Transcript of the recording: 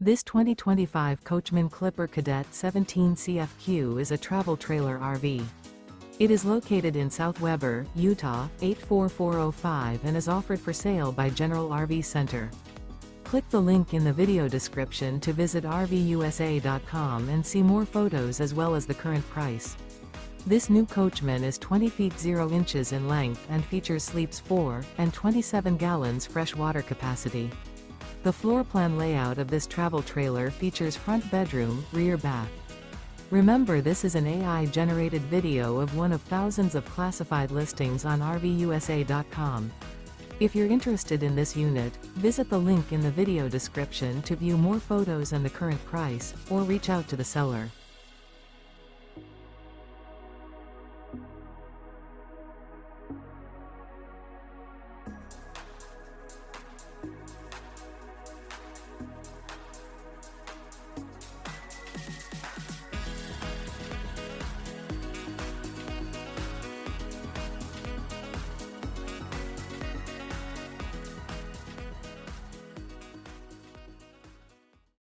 This 2025 Coachmen Clipper Cadet 17 CFQ is a travel trailer RV. It is located in South Weber, Utah, 84405 and is offered for sale by General RV Center. Click the link in the video description to visit RVUSA.com and see more photos as well as the current price. This new Coachmen is 20 feet 0 inches in length and features sleeps 4 and 27 gallons fresh water capacity. The floor plan layout of this travel trailer features front bedroom, rear bath. Remember, this is an AI-generated video of one of thousands of classified listings on RVUSA.com. If you're interested in this unit, visit the link in the video description to view more photos and the current price, or reach out to the seller.